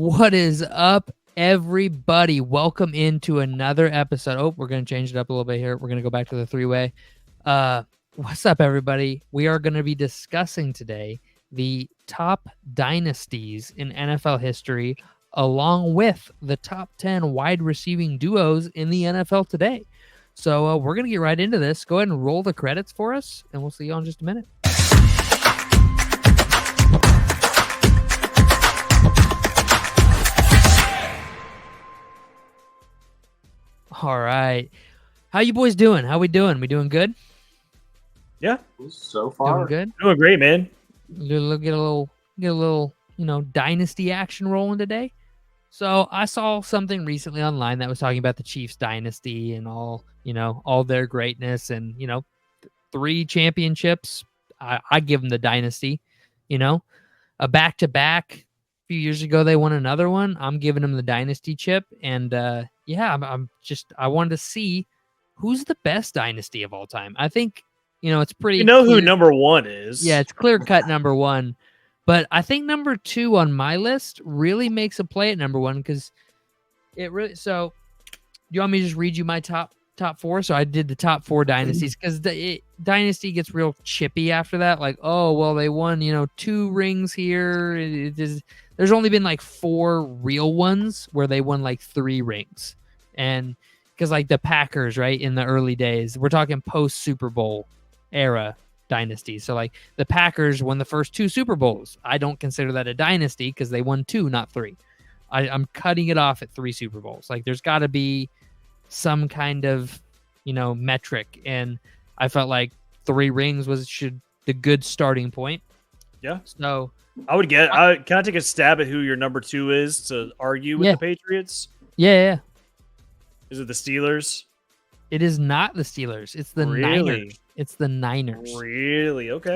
What is up, everybody? Welcome into another episode. Oh, we're going to change it up a little bit here. We're going to go back to the three-way. What's up, everybody? We are going to be discussing today the top dynasties in NFL history, along with the top 10 wide receiving duos in the NFL today. So we're going to get right into this. Go ahead and roll the credits for us, and we'll see you in just a minute. All right. How you boys doing? How we doing? We doing good? Yeah. So far. Doing good? Doing great, man. Get a little, dynasty action rolling today. So I saw something recently online that was talking about the Chiefs dynasty and all their greatness and, 3 championships. I give them the dynasty, a back-to-back. A few years ago, they won another one. I'm giving them the dynasty chip. And, I wanted to see who's the best dynasty of all time. I think, it's pretty who clear. number one is. Yeah, it's clear-cut number one. But I think number 2 on my list really makes a play at number 1 because it really. So, do you want me to just read you my top 4? So I did the top 4 dynasties because the dynasty gets real chippy after that. Like, oh well, they won 2 rings here. There's only been like 4 real ones where they won like 3 rings, and because like the Packers, right, in the early days, we're talking post Super Bowl era dynasty. So like the Packers won the first 2 Super Bowls. I don't consider that a dynasty because they won 2, not 3. I'm cutting it off at 3 Super Bowls. Like there's got to be some kind of metric, and I felt like 3 rings was the good starting point. Yeah. So can I take a stab at who your number 2 is to argue with the Patriots? Yeah. Is it the Steelers? It is not the Steelers. It's the Niners. It's the Niners. Really? Okay.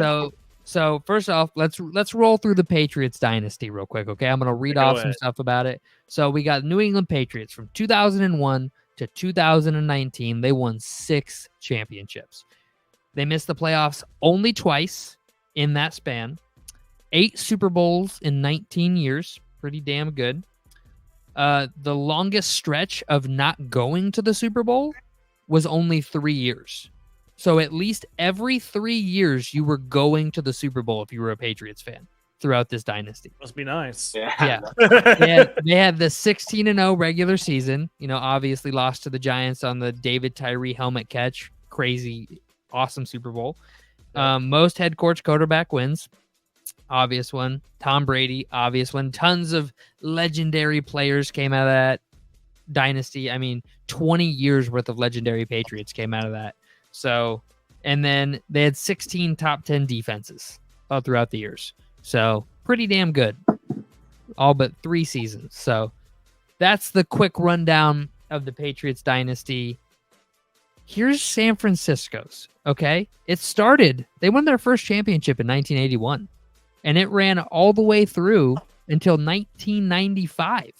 So first off, let's roll through the Patriots dynasty real quick, okay? I'm going to read off some stuff about it. So we got New England Patriots from 2001 to 2019. They won 6 championships. They missed the playoffs only twice in that span. 8 Super Bowls in 19 years. Pretty damn good. The longest stretch of not going to the Super Bowl was only 3 years. So at least every 3 years you were going to the Super Bowl if you were a Patriots fan throughout this dynasty. Must be nice. Yeah. They had the 16-0 regular season, obviously lost to the Giants on the David Tyree helmet catch. Crazy, awesome Super Bowl. Most head coach quarterback wins. Obvious one. Tom Brady, obvious one. Tons of legendary players came out of that dynasty. I mean, 20 years worth of legendary Patriots came out of that. So, and then they had 16 top 10 defenses all throughout the years. So, pretty damn good. All but 3 seasons. So, that's the quick rundown of the Patriots dynasty. Here's San Francisco's, okay? They won their first championship in 1981, and it ran all the way through until 1995.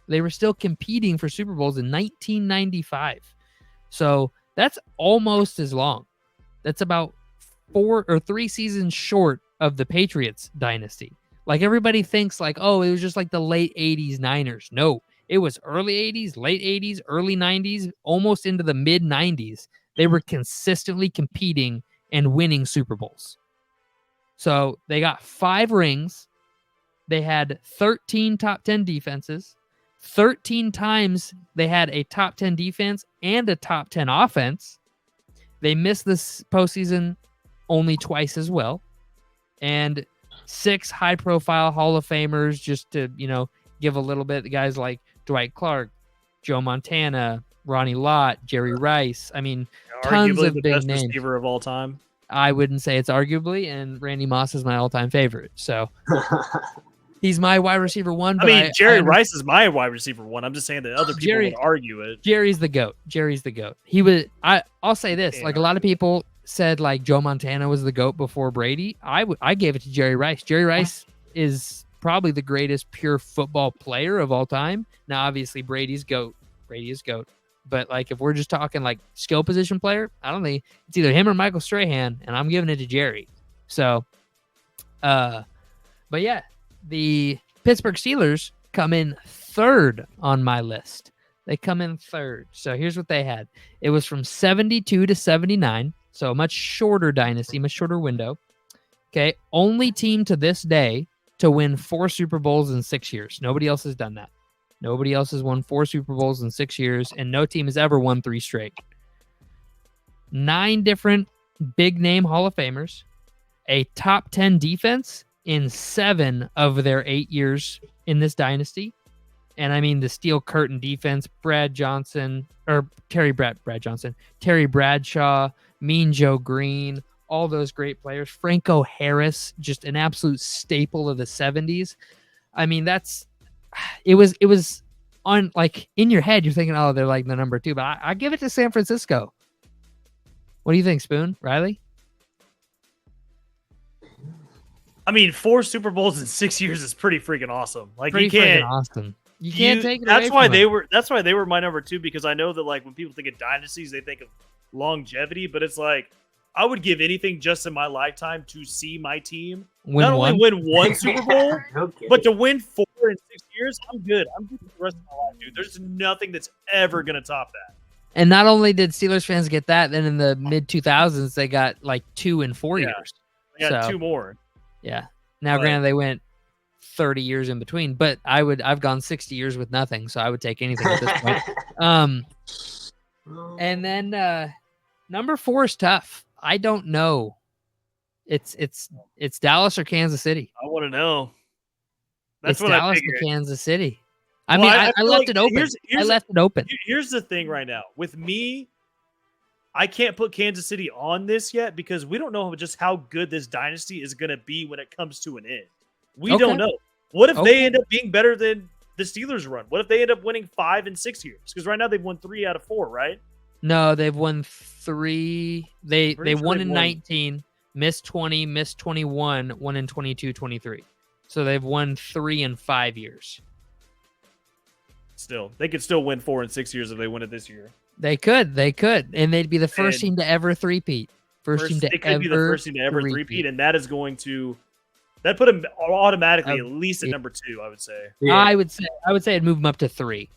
They were still competing for Super Bowls in 1995. So, that's almost as long. That's about 4 or 3 seasons short of the Patriots dynasty. Like everybody thinks like, oh, it was just like the late 80s Niners. No, it was early 80s, late 80s, early 90s, almost into the mid 90s. They were consistently competing and winning Super Bowls. So they got 5 rings. They had 13 top 10 defenses. 13 times they had a top 10 defense and a top 10 offense. They missed this postseason only twice as well. And 6 high-profile Hall of Famers, just to, give a little bit. The guys like Dwight Clark, Joe Montana, Ronnie Lott, Jerry Rice. I mean, tons arguably of the big best names. Receiver of all time. I wouldn't say it's arguably, and Randy Moss is my all-time favorite. So he's my wide receiver 1. But I mean, Jerry Rice is my wide receiver 1. I'm just saying that other people would argue it. Jerry's the GOAT. He was. I'll say this: like a lot of people said, like Joe Montana was the GOAT before Brady. I gave it to Jerry Rice. Jerry Rice is probably the greatest pure football player of all time. Now, obviously, Brady's GOAT. Brady is GOAT. But like, if we're just talking like skill position player, I don't think it's either him or Michael Strahan, and I'm giving it to Jerry. So, but yeah, the Pittsburgh Steelers come in third on my list. They come in third. So here's what they had. It was from 72 to 79. So a much shorter dynasty, much shorter window. Okay. Only team to this day to win 4 Super Bowls in 6 years. Nobody else has done that. Nobody else has won 4 Super Bowls in 6 years, and no team has ever won 3 straight. 9 different big name Hall of Famers, a top 10 defense in 7 of their 8 years in this dynasty. And I mean the steel curtain defense, Terry Bradshaw, Mean Joe Green, all those great players. Franco Harris, just an absolute staple of the 70s. I mean, it was on, like, in your head, you're thinking, oh, they're like the number 2, but I give it to San Francisco. What do you think, Spoon? Riley? I mean, 4 Super Bowls in 6 years is pretty freaking awesome. Like, pretty you can't. Awesome. You can't take it That's away why from they them. were. That's why they were my number 2, because I know that, like, when people think of dynasties, they think of longevity. But it's like, I would give anything just in my lifetime to see my team not only win 1 Super Bowl, but to win 4 in 6 years. I'm good. I'm good for the rest of my life, dude. There's nothing that's ever gonna top that. And not only did Steelers fans get that, then in the mid 2000s they got like 2 in 4 years. They got 2 more. Yeah. Now, granted, they went 30 years in between, but I've gone 60 years with nothing, so I would take anything at this point. And then number 4 is tough. I don't know. It's Dallas or Kansas City. I want to know. That's it's what Dallas I figured. or Kansas City. I left it open. I left it open. Here's the thing right now. With me, I can't put Kansas City on this yet because we don't know just how good this dynasty is going to be when it comes to an end. We don't know. What if they end up being better than the Steelers run? What if they end up winning 5 in 6 years? Because right now they've won 3 out of 4, right? No, they've won 3. They won in 19, missed 20, missed 21, won in 22, 23. So they've won 3 in 5 years. Still, they could still win 4 in 6 years if they win it this year. They could, and they'd be the first team to ever three-peat. They could be the first team to ever three-peat, and that is going to put them automatically at least at number 2. I would say. Yeah. I would say it'd move them up to 3.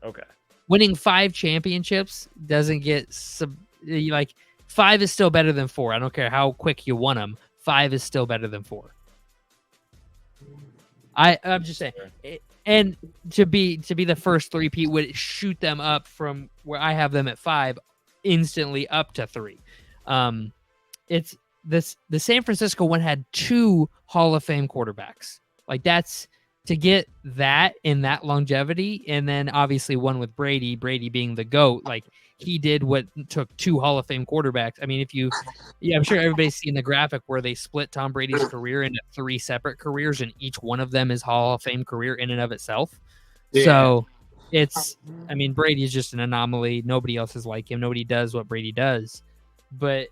Okay. Winning 5 championships doesn't get 5 is still better than 4. I don't care how quick you won them. 5 is still better than 4. I'm just saying. And to be the first three-peat would shoot them up from where I have them at 5 instantly up to 3. It's this, the San Francisco one had 2 Hall of Fame quarterbacks. Like, that's to get that in that longevity, and then obviously one with Brady being the GOAT. Like, he did what took 2 Hall of Fame quarterbacks. I mean, I'm sure everybody's seen the graphic where they split Tom Brady's career into 3 separate careers, and each one of them is Hall of Fame career in and of itself. Yeah. So Brady is just an anomaly. Nobody else is like him. Nobody does what Brady does. But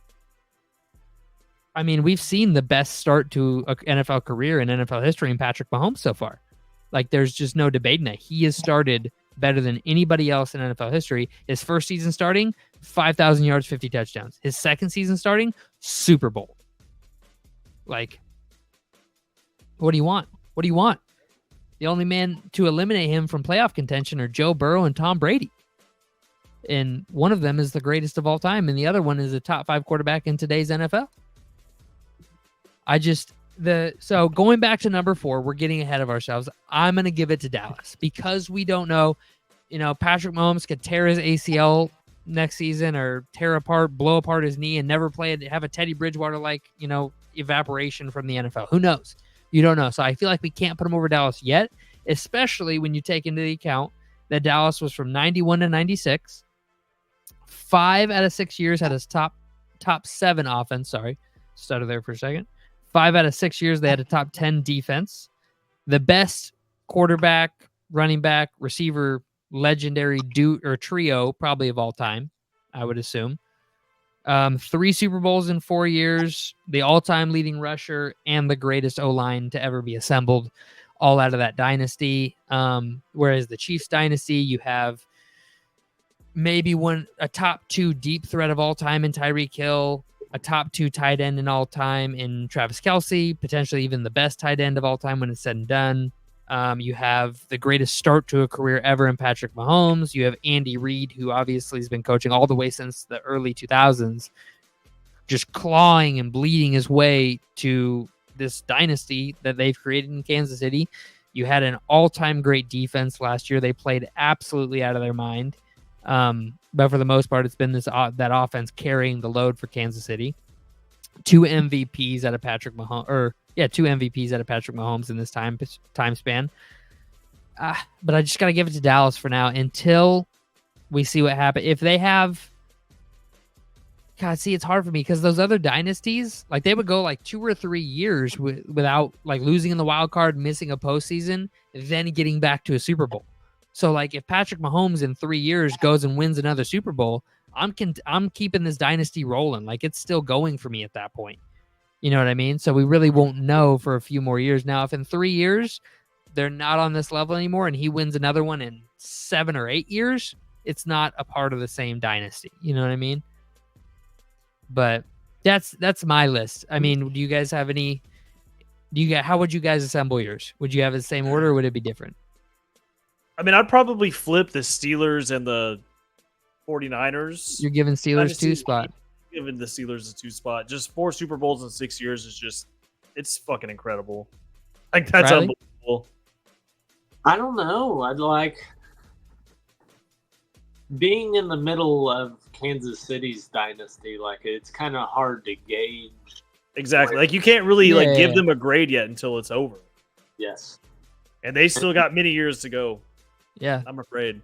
I mean, we've seen the best start to an NFL career in NFL history in Patrick Mahomes so far. Like, there's just no debating that. He has started better than anybody else in NFL history. His first season starting, 5,000 yards, 50 touchdowns. His second season starting, Super Bowl. Like, what do you want? What do you want? The only man to eliminate him from playoff contention are Joe Burrow and Tom Brady. And one of them is the greatest of all time, and the other one is a top 5 quarterback in today's NFL. So going back to number 4, we're getting ahead of ourselves. I'm going to give it to Dallas because we don't know, Patrick Mahomes could tear his ACL next season or blow apart his knee and never have a Teddy Bridgewater evaporation from the NFL. Who knows? You don't know. So I feel like we can't put him over Dallas yet, especially when you take into the account that Dallas was from 91 to 96. 5 out of 6 years had his top 7 offense. Sorry. Stutter there for a second. 5 out of 6 years, they had a top 10 defense. The best quarterback, running back, receiver, legendary trio probably of all time, I would assume. 3 Super Bowls in 4 years, the all-time leading rusher, and the greatest O-line to ever be assembled, all out of that dynasty. Whereas the Chiefs dynasty, you have maybe a top 2 deep threat of all time in Tyreek Hill, a top 2 tight end in all time in Travis Kelce, potentially even the best tight end of all time when it's said and done. You have the greatest start to a career ever in Patrick Mahomes. You have Andy Reid, who obviously has been coaching all the way since the early 2000s, just clawing and bleeding his way to this dynasty that they've created in Kansas City. You had an all-time great defense last year. They played absolutely out of their mind. But for the most part, it's been that offense carrying the load for Kansas City. Two MVPs out of Patrick Mahomes in this time span. But I just got to give it to Dallas for now until we see what happens. If they have, God, see, it's hard for me because those other dynasties, like they would go like 2 or 3 years without like losing in the wild card, missing a postseason, then getting back to a Super Bowl. So like if Patrick Mahomes in 3 years goes and wins another Super Bowl, I'm keeping this dynasty rolling. Like it's still going for me at that point. You know what I mean? So we really won't know for a few more years. Now, if in 3 years they're not on this level anymore and he wins another one in 7 or 8 years, it's not a part of the same dynasty. You know what I mean? But that's my list. I mean, do you guys have any? How would you guys assemble yours? Would you have the same order or would it be different? I mean, I'd probably flip the Steelers and the 49ers. You're giving Steelers 2 spot. Giving the Steelers a 2 spot. Just 4 Super Bowls in 6 years is just, it's fucking incredible. Like, that's Riley? unbelievable. I don't know. I'd like being in the middle of Kansas City's dynasty. Like, it's kind of hard to gauge. Exactly. Like, you can't really give them a grade yet until it's over. Yes. And they still got many years to go. Yeah. I'm afraid.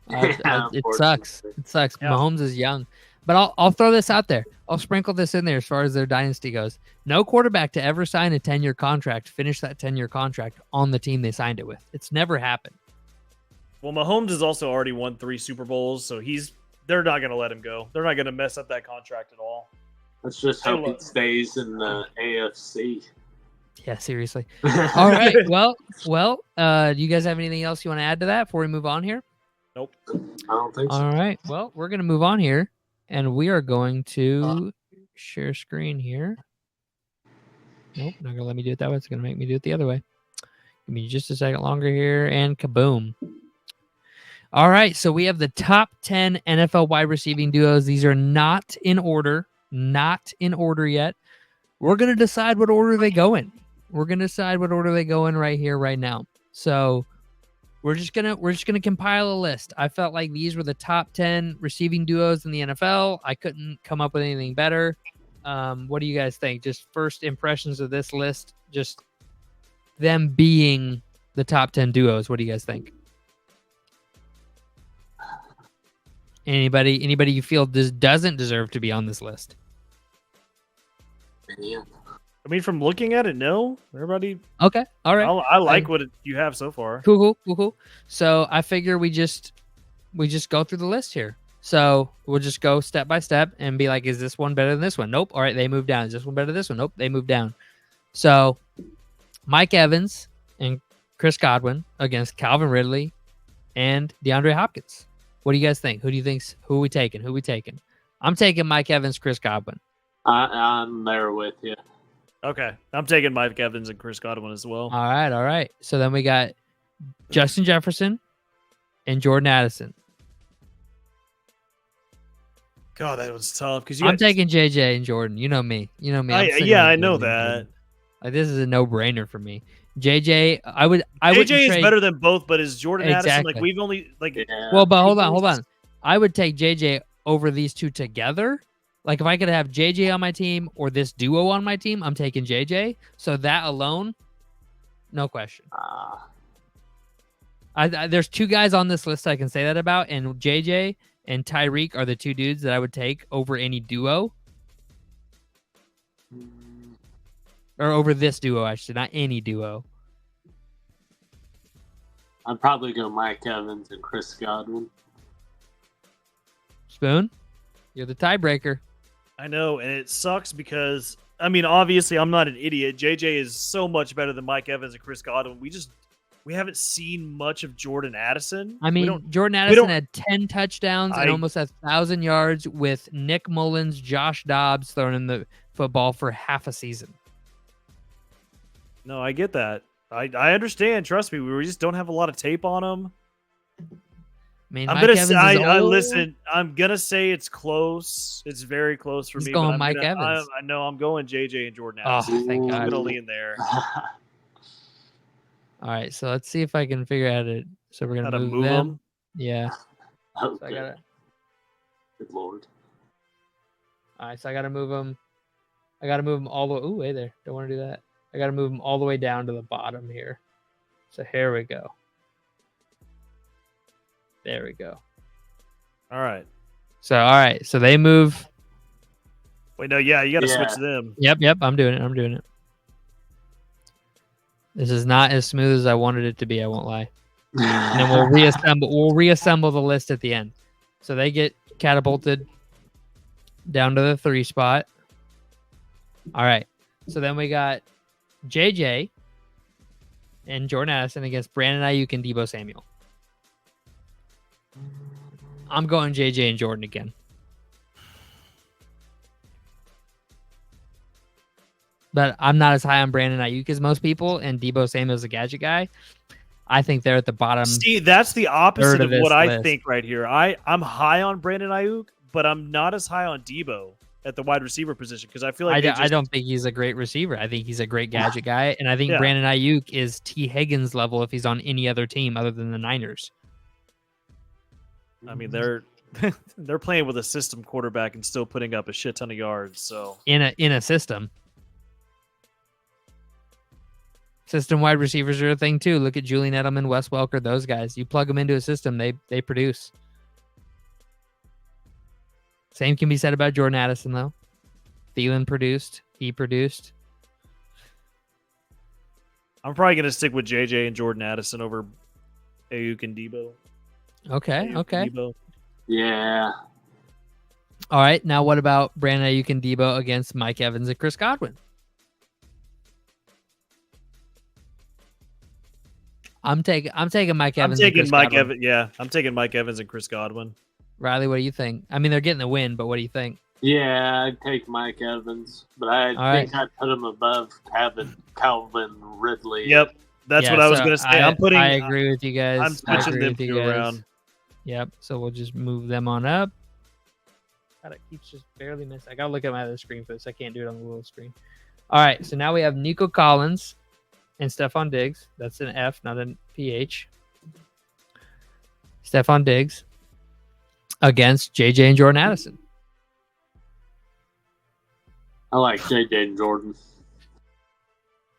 It sucks. It sucks. Yeah. Mahomes is young. But I'll throw this out there. I'll sprinkle this in there as far as their dynasty goes. No quarterback to ever sign a 10-year contract, finish that 10-year contract on the team they signed it with. It's never happened. Well, Mahomes has also already won 3 Super Bowls, so they're not going to let him go. They're not going to mess up that contract at all. Let's just hope it stays in the AFC. Yeah, seriously. All right. Well, do you guys have anything else you want to add to that before we move on here? Nope. I don't think so. All right. Well, we're going to move on here, and we are going to share screen here. Nope, not going to let me do it that way. It's going to make me do it the other way. Give me just a second longer here, and kaboom. All right, so we have the top 10 NFL wide receiving duos. These are not in order yet. We're going to decide what order they go in. Right here, right now. So we're just gonna compile a list. I felt like these were the top 10 receiving duos in the NFL. I couldn't come up with anything better. What do you guys think? Just first impressions of this list, just them being the top 10 duos. What do you guys think? Anybody you feel this doesn't deserve to be on this list? Yeah. I mean, from looking at it, no. Everybody. Okay. All right. I like what you have so far. Cool. So I figure we just go through the list here. So we'll just go step by step and be like, is this one better than this one? Nope. All right, they moved down. Is this one better than this one? Nope, they moved down. So Mike Evans and Chris Godwin against Calvin Ridley and DeAndre Hopkins. What do you guys think? Who are we taking? I'm taking Mike Evans, Chris Godwin. I'm there with you. Okay. I'm taking Mike Evans and Chris Godwin as well. All right. So then we got Justin Jefferson and Jordan Addison. God, that was tough. I'm taking JJ and Jordan. You know me. I know that. Like, this is a no-brainer for me. JJ, I would JJ is trade... better than both, but is Jordan exactly. Addison like we've only like? Yeah. Well, but hold on. I would take JJ over these two together. Like if I could have JJ on my team or this duo on my team, I'm taking JJ. So that alone, no question. There's 2 guys on this list I can say that about, and JJ and Tyreek are the 2 dudes that I would take over any duo. Or over this duo, actually, not any duo. I'd probably go Mike Evans and Chris Godwin. Spoon, you're the tiebreaker. I know, and it sucks because, I mean, obviously I'm not an idiot. JJ is so much better than Mike Evans and Chris Godwin. We haven't seen much of Jordan Addison. I mean, Jordan Addison had 10 touchdowns and almost 1,000 yards with Nick Mullins, Josh Dobbs throwing in the football for half a season. No, I get that. I understand. Trust me, we just don't have a lot of tape on him. I mean, Mike Evans is old. Listen. I'm gonna say it's close. It's very close for He's me. going but Mike Evans. I know I'm going JJ and Jordan Oh, Addison. thank God. I'm gonna lean there. All right, so let's see if I can figure out it. So we're gonna move them. Yeah. Okay. So I gotta. Good Lord. All right, so I gotta move them. I gotta move them all the way. Ooh, hey there. Don't want to do that. I gotta move them all the way down to the bottom here. So here we go. There we go. All right. So they move. Wait, no, yeah, you got to switch them. Yep. I'm doing it. This is not as smooth as I wanted it to be. I won't lie. And then we'll reassemble. We'll reassemble the list at the end. So they get catapulted down to the 3 spot. All right. So then we got JJ and Jordan Addison against Brandon Ayuk and Deebo Samuel. I'm going JJ and Jordan again. But I'm not as high on Brandon Ayuk as most people, and Deebo Samuel's a gadget guy. I think they're at the bottom. See, that's the opposite of what I list. think right here. I'm high on Brandon Ayuk, but I'm not as high on Deebo at the wide receiver position because I feel like I don't think he's a great receiver. I think he's a great gadget guy, and I think Yeah. Brandon Ayuk is T. Higgins level if he's on any other team other than the Niners. I mean, they're playing with a system quarterback and still putting up a shit ton of yards. So In a system. System wide receivers are a thing too. Look at Julian Edelman, Wes Welker, those guys. You plug them into a system, they produce. Same can be said about Jordan Addison, though. Thielen produced. He produced. I'm probably going to stick with JJ and Jordan Addison over Ayuk and Deebo. Okay. Deebo. Yeah. All right. Now, what about Brandon Ayuk and Deebo against Mike Evans and Chris Godwin? I'm taking Mike Evans. I'm taking Mike Evans. Yeah, I'm taking Mike Evans and Chris Godwin. Riley, what do you think? I mean, they're getting the win, but what do you think? Yeah, I'd take Mike Evans, but I think I'd put him above Calvin Ridley. Yep, that's what I was going to say. I agree with you guys. I'm switching them two around. Yep. So we'll just move them on up. God, it keeps just barely missing. I gotta look at my other screen for this. I can't do it on the little screen. All right. So now we have Nico Collins and Stephon Diggs. That's an F, not an PH. Stephon Diggs against JJ and Jordan Addison. I like JJ and Jordan.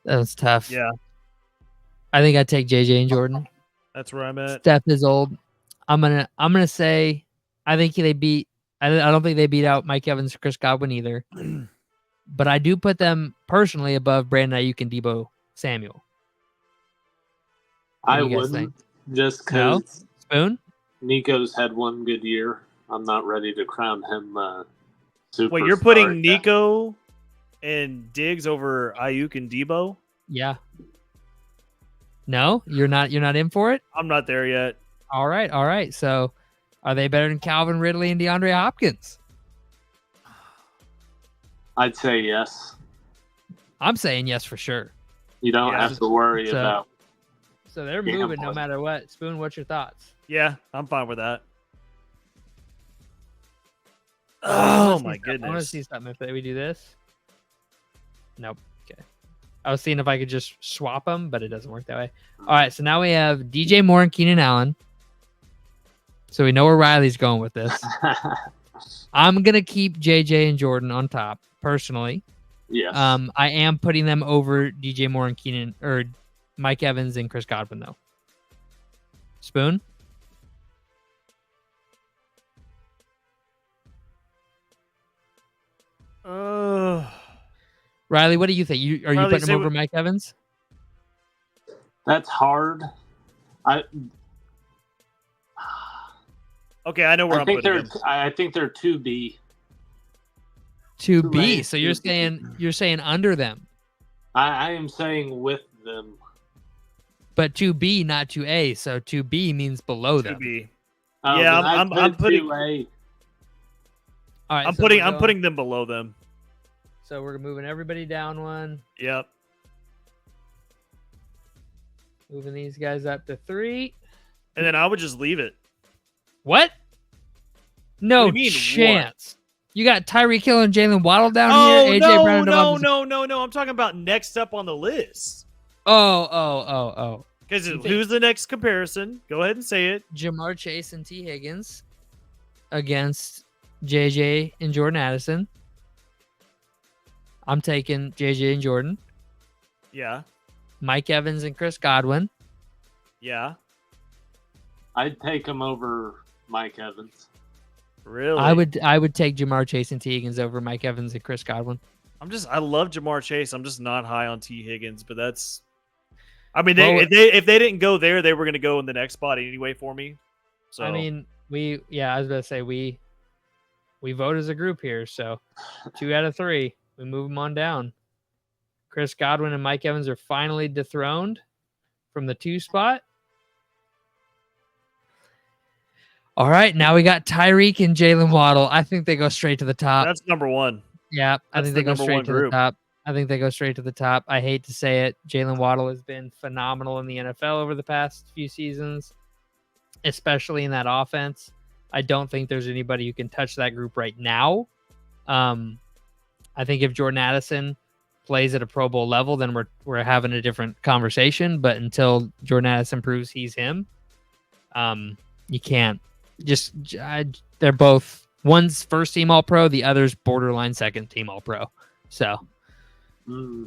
That's tough. Yeah. I think I'd take JJ and Jordan. That's where I'm at. Steph is old. I'm gonna say I think they beat. I don't think they beat out Mike Evans or Chris Godwin either. But I do put them personally above Brandon Ayuk and Deebo Samuel. I wouldn't, just because Spoon? Nico's had one good year. I'm not ready to crown him super. Wait, you're putting Nico and Diggs over Ayuk and Deebo? Yeah. No, you're not in for it? I'm not there yet. All right. So are they better than Calvin Ridley and DeAndre Hopkins? I'd say yes. I'm saying yes for sure. You don't have to worry about. So they're moving no matter what. Spoon, what's your thoughts? Yeah, I'm fine with that. Oh my goodness. I want to see something if we do this. Nope. Okay. I was seeing if I could just swap them, but it doesn't work that way. All right, so now we have DJ Moore and Keenan Allen. So we know where Riley's going with this. I'm going to keep JJ and Jordan on top, personally. Yes. I am putting them over DJ Moore and Keenan, or Mike Evans and Chris Godwin, though. Spoon? Riley, what do you think? Are you putting him over Mike Evans? That's hard. Okay, I know where I'm putting him. I think they're 2B. 2B. So you're saying under them. I am saying with them. But 2B, not 2A. So 2B means below them. 2B. Yeah, I'm putting 2A. All right, I'm putting them below them. So we're moving everybody down one. Yep. Moving these guys up to 3. And then I would just leave it. What? No What do you mean, chance. What? You got Tyreek Hill and Jalen Waddle down here. AJ Brown. No. I'm talking about next up on the list. Oh. Because who's the next comparison? Go ahead and say it. Jamar Chase and T. Higgins against JJ and Jordan Addison. I'm taking JJ and Jordan. Yeah. Mike Evans and Chris Godwin. Yeah. I'd take him over Mike Evans. Really? I would take Jamar Chase and T. Higgins over Mike Evans and Chris Godwin. I love Jamar Chase. I'm just not high on T. Higgins, but that's. I mean, if they didn't go there, they were going to go in the next spot anyway for me. So I mean, I was about to say we vote as a group here, so 2 out of 3, we move them on down. Chris Godwin and Mike Evans are finally dethroned from the 2 spot. All right, now we got Tyreek and Jalen Waddle. I think they go straight to the top. That's number 1. Yeah, I think they go straight to the top. I think they go straight to the top. I hate to say it. Jalen Waddle has been phenomenal in the NFL over the past few seasons, especially in that offense. I don't think there's anybody who can touch that group right now. I think if Jordan Addison plays at a Pro Bowl level, then we're having a different conversation. But until Jordan Addison proves he's him, you can't. They're both, one's first team All-Pro, the other's borderline second team All-Pro. So,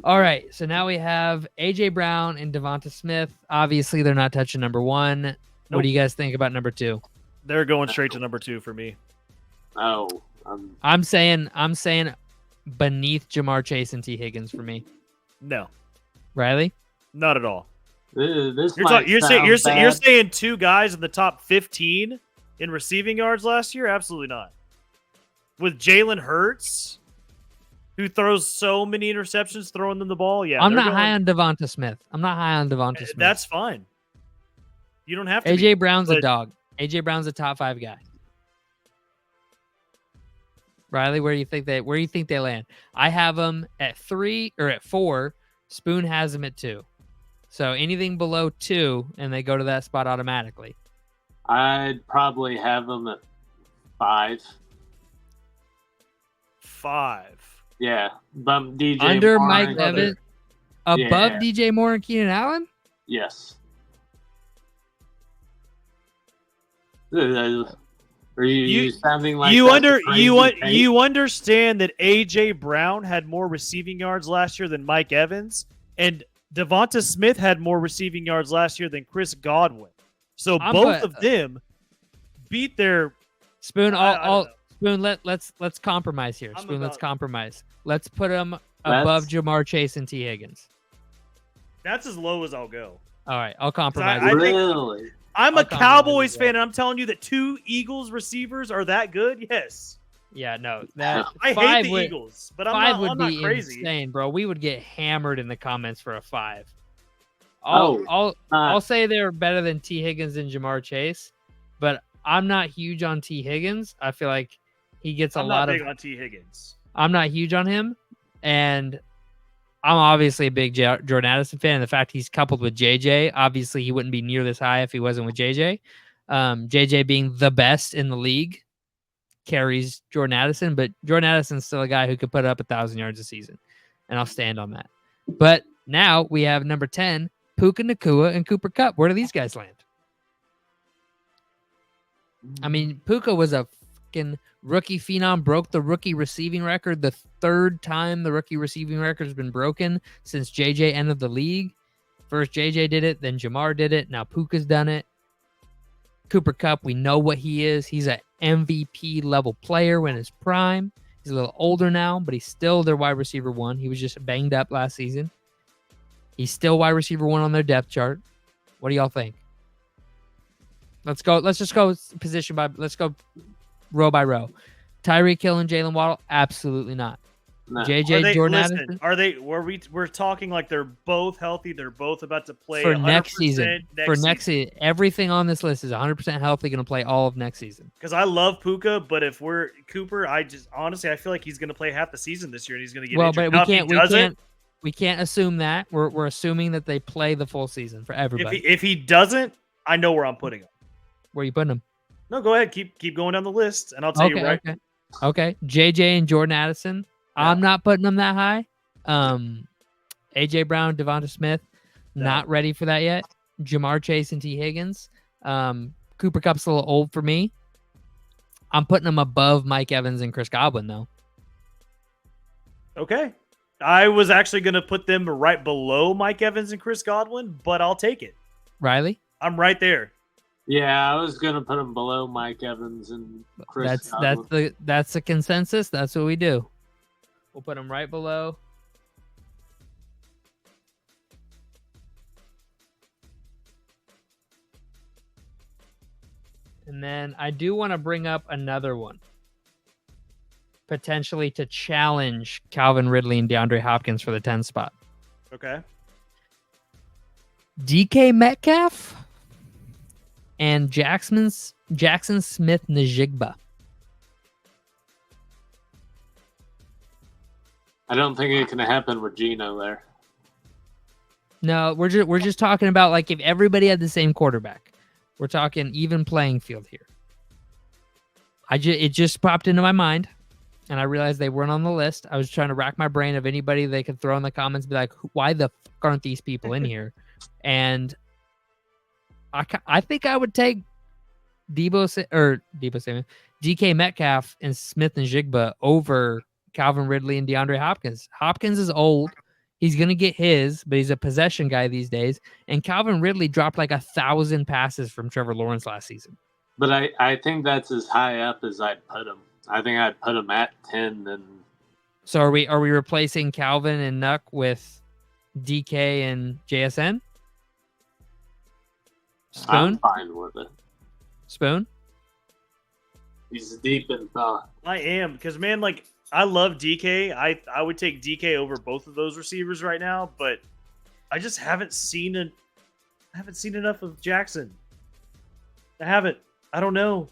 all right. So now we have AJ Brown and Devonta Smith. Obviously, they're not touching number 1. Nope. What do you guys think about number 2? They're going straight to number 2 for me. Oh, I'm saying beneath Jamar Chase and T. Higgins for me. No, Riley, not at all. You're saying 2 guys in the top 15 in receiving yards last year? Absolutely not. With Jalen Hurts, who throws so many interceptions, throwing them the ball. Yeah, I'm not high on Devonta Smith. That's fine. You don't have to. AJ Brown's a dog. AJ Brown's a top 5 guy. Riley, where do you think they land? I have them at 3 or at 4. Spoon has them at 2. So anything below 2, and they go to that spot automatically. I'd probably have them at 5. 5. Yeah, bump DJ under Moore Mike Evans, above DJ Moore and Keenan Allen. Yes. Are you sounding like you understand that AJ Brown had more receiving yards last year than Mike Evans, and Devonta Smith had more receiving yards last year than Chris Godwin. So both of them beat their Spoon. Spoon. Let's compromise here. Spoon. Let's compromise. Let's put them above Jamar Chase and T. Higgins. That's as low as I'll go. All right, I'll compromise. Really? I'm a Cowboys fan, and I'm telling you that 2 Eagles receivers are that good. Yes. Yeah, no. I hate the Eagles, but I'm not crazy. Insane, bro. We would get hammered in the comments for a 5. I'll say they're better than T. Higgins and Jamar Chase, but I'm not huge on T. Higgins. I feel like he gets a lot of. I'm not big on T. Higgins. I'm not huge on him, and I'm obviously a big Jordan Addison fan. And the fact he's coupled with JJ, obviously he wouldn't be near this high if he wasn't with JJ. JJ being the best in the league carries Jordan Addison, but Jordan Addison's still a guy who could put up 1,000 yards a season, and I'll stand on that. But now we have number 10, Puka Nacua and Cooper Kupp. Where do these guys land? I mean, Puka was a fucking rookie phenom, broke the rookie receiving record, the 3rd time the rookie receiving record has been broken since JJ entered the league. First JJ did it, then Jamar did it, now Puka's done it. Cooper Kupp, we know what he is. He's an MVP level player when his prime. He's a little older now, but he's still their wide receiver 1. He was just banged up last season. He's still wide receiver 1 on their depth chart. What do y'all think? Let's go. Let's just go position by. Let's go row by row. Tyreek Hill and Jalen Waddle, absolutely not. No. JJ Jordan Addison. Are they? We're talking like they're both healthy. They're both about to play for next season. Next season, everything on this list is 100% healthy. Going to play all of next season. Because I love Puka, but if we're Cooper, I feel like he's going to play half the season this year, and he's going to get injured. But We can't assume that. We're assuming that they play the full season for everybody. If he doesn't, I know where I'm putting him. Where are you putting him? No, go ahead. Keep going down the list, and I'll tell you right. Okay. JJ and Jordan Addison. Yeah. I'm not putting them that high. AJ Brown, Devonta Smith, not ready for that yet. Jamar Chase and T. Higgins. Cooper Kupp's a little old for me. I'm putting them above Mike Evans and Chris Godwin, though. Okay. I was actually going to put them right below Mike Evans and Chris Godwin, but I'll take it. Riley? I'm right there. Yeah, I was going to put them below Mike Evans and Chris Godwin. That's the consensus. That's what we do. We'll put them right below. And then I do want to bring up another one, potentially to challenge Calvin Ridley and DeAndre Hopkins for the 10 spot. Okay. DK Metcalf and Jackson Smith-Njigba. I don't think it can happen with Geno there. No, we're just talking about like if everybody had the same quarterback. We're talking even playing field here. It just popped into my mind, and I realized they weren't on the list. I was trying to rack my brain of anybody they could throw in the comments, and be like, why the fuck aren't these people in here? And I think I would take DK Metcalf and Smith-Njigba over Calvin Ridley and DeAndre Hopkins. Hopkins is old. He's going to get his, but he's a possession guy these days. And Calvin Ridley dropped like 1,000 passes from Trevor Lawrence last season. But I think that's as high up as I'd put him. I think I'd put him at 10. So are we replacing Calvin and Nuck with DK and JSN? Spoon? I'm fine with it. Spoon? He's deep in thought. I am, because, man, like, I love DK. I would take DK over both of those receivers right now, but I just haven't seen enough of Jackson. I haven't. I don't know.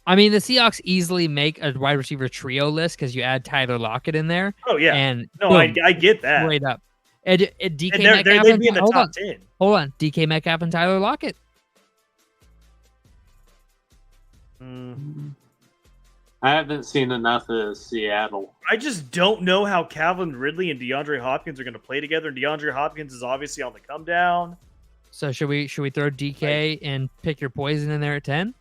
I mean, the Seahawks easily make a wide receiver trio list because you add Tyler Lockett in there. Oh yeah, and no, boom, I get that. Straight up. DK and Metcalf they'd be in the top 10. Hold on, DK Metcalf and Tyler Lockett. I haven't seen enough of Seattle. I just don't know how Calvin Ridley and DeAndre Hopkins are going to play together. And DeAndre Hopkins is obviously on the come down. So should we throw DK and pick your poison in there at 10?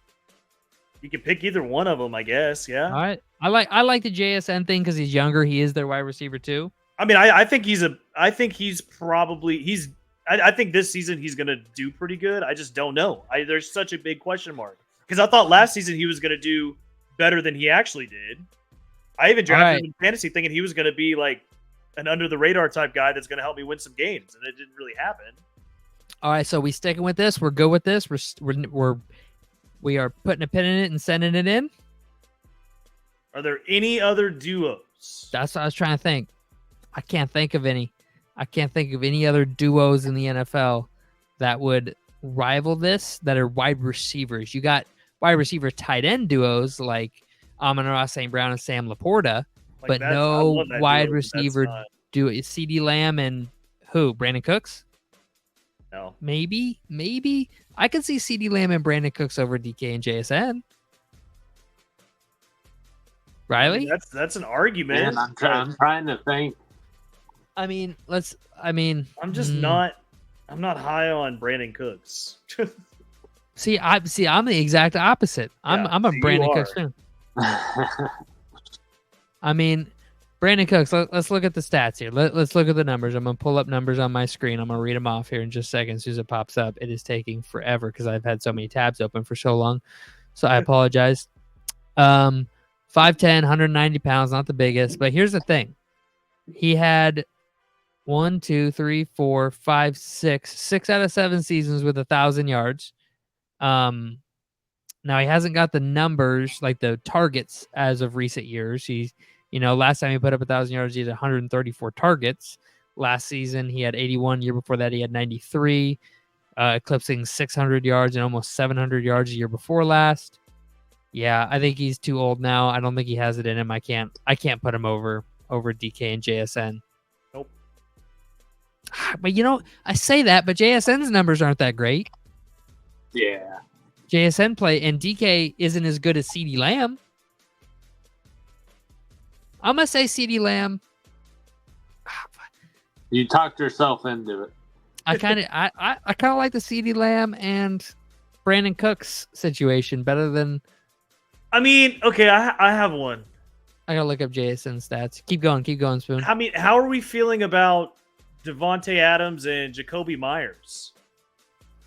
You can pick either one of them, I guess. Yeah. All right. I like the JSN thing because he's younger. He is their wide receiver too. I mean, I think I think this season he's going to do pretty good. I just don't know. There's such a big question mark because I thought last season he was going to do better than he actually did. I even drafted him in fantasy thinking he was going to be like an under the radar type guy that's going to help me win some games, and it didn't really happen. All right, so we sticking with this. We're good with this. We are putting a pin in it and sending it in. Are there any other duos? That's what I was trying to think. I can't think of any. I can't think of any other duos in the NFL that would rival this that are wide receivers. You got wide receiver tight end duos like Amon-Ra St. Brown and Sam Laporta, but no wide receiver duo. CeeDee Lamb and who? Brandon Cooks? No. Maybe. I could see CeeDee Lamb and Brandon Cooks over DK and JSN. Riley? I mean, that's an argument. Man, I'm trying to think. I'm not high on Brandon Cooks. I'm the exact opposite. I'm a Brandon Cooks fan. I mean, Brandon Cooks, let's look at the stats here. Let's look at the numbers. I'm going to pull up numbers on my screen. I'm going to read them off here in just a second. As soon as it pops up, it is taking forever because I've had so many tabs open for so long. So I apologize. 5'10", 190 pounds, not the biggest. But here's the thing. He had 6 out of 7 seasons with 1,000 yards. Now he hasn't got the numbers, like the targets as of recent years. Last time he put up 1,000 yards, he had 134 targets. Last season, he had 81. Year before that, he had 93, eclipsing 600 yards and almost 700 yards a year before last. Yeah, I think he's too old now. I don't think he has it in him. I can't put him over DK and JSN. Nope. But I say that, but JSN's numbers aren't that great. Yeah. JSN play and DK isn't as good as CeeDee Lamb. I'm gonna say CeeDee Lamb. You talked yourself into it. I kind of like the CeeDee Lamb and Brandon Cooks situation better than. I mean, okay, I have one. I gotta look up JSN stats. Keep going, Spoon. I mean, how are we feeling about Devontae Adams and Jacoby Myers?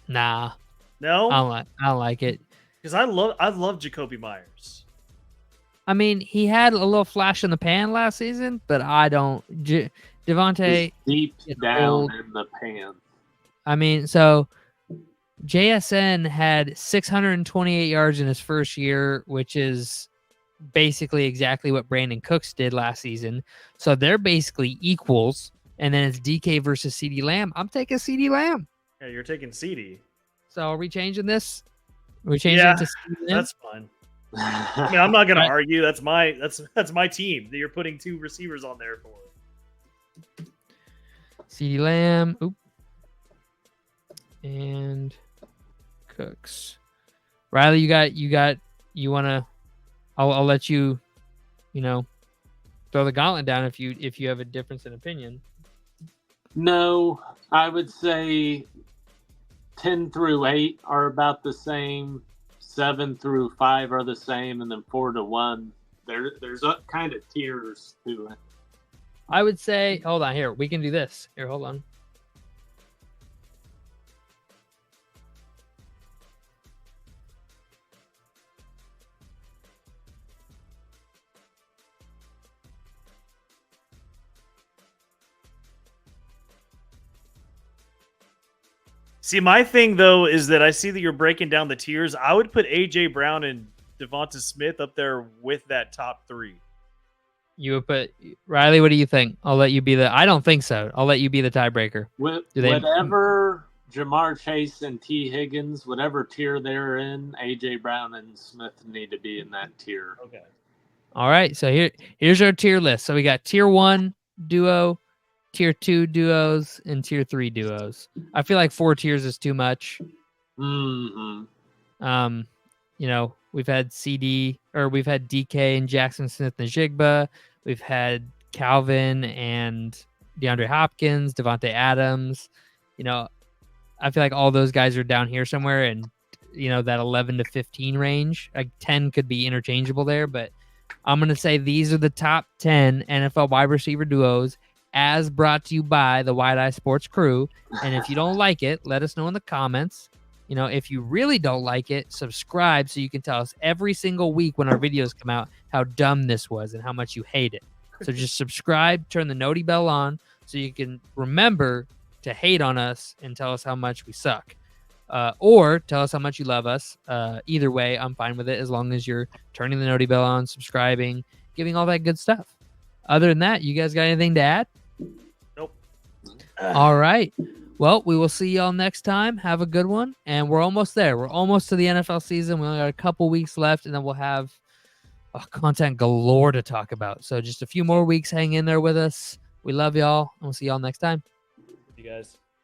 Nah. No? I don't like it. Because I love Jacoby Myers. I mean, he had a little flash in the pan last season, but I don't. Devontae deep down in the pan. I mean, so JSN had 628 yards in his first year, which is basically exactly what Brandon Cooks did last season. So they're basically equals. And then it's DK versus CeeDee Lamb. I'm taking CeeDee Lamb. Yeah, you're taking CeeDee. So are we changing this? Are we changing it to CeeDee Lamb? That's fine. I mean, I'm not gonna argue. That's my team that you're putting 2 receivers on there for. CeeDee Lamb. Oop. And Cooks. Riley, you wanna I'll let you throw the gauntlet down if you have a difference in opinion. No, I would say 10 through 8 are about the same. 7 through 5 are the same, and then 4 to 1. There's kind of tiers to it. I would say, hold on here. We can do this. Here, hold on. See, my thing, though, is that I see that you're breaking down the tiers. I would put A.J. Brown and Devonta Smith up there with that top 3. You would put Riley. What do you think? I'll let you be the. I don't think so. I'll let you be the tiebreaker. Whatever Jamar Chase and T. Higgins, whatever tier they're in, A.J. Brown and Smith need to be in that tier. Okay. All right. So here's our tier list. So we got tier 1 duo, tier 2 duos, and tier 3 duos. I feel like 4 tiers is too much. Mm-hmm. We've had we've had DK and Jackson Smith-Njigba. We've had Calvin and DeAndre Hopkins, Devontae Adams. I feel like all those guys are down here somewhere, and that 11 to 15 range. Like 10 could be interchangeable there, but I'm gonna say these are the top 10 NFL wide receiver duos, as brought to you by the Wide Eye Sports crew. And if you don't like it, let us know in the comments. If you really don't like it, subscribe so you can tell us every single week when our videos come out how dumb this was and how much you hate it. So just subscribe, turn the noti bell on so you can remember to hate on us and tell us how much we suck. Or tell us how much you love us. Either way, I'm fine with it as long as you're turning the noti bell on, subscribing, giving all that good stuff. Other than that, you guys got anything to add? Nope. All right. Well, we will see y'all next time. Have a good one. And we're almost there. We're almost to the NFL season. We only got a couple weeks left, and then we'll have content galore to talk about. So just a few more weeks. Hang in there with us. We love y'all, and we'll see y'all next time. You guys.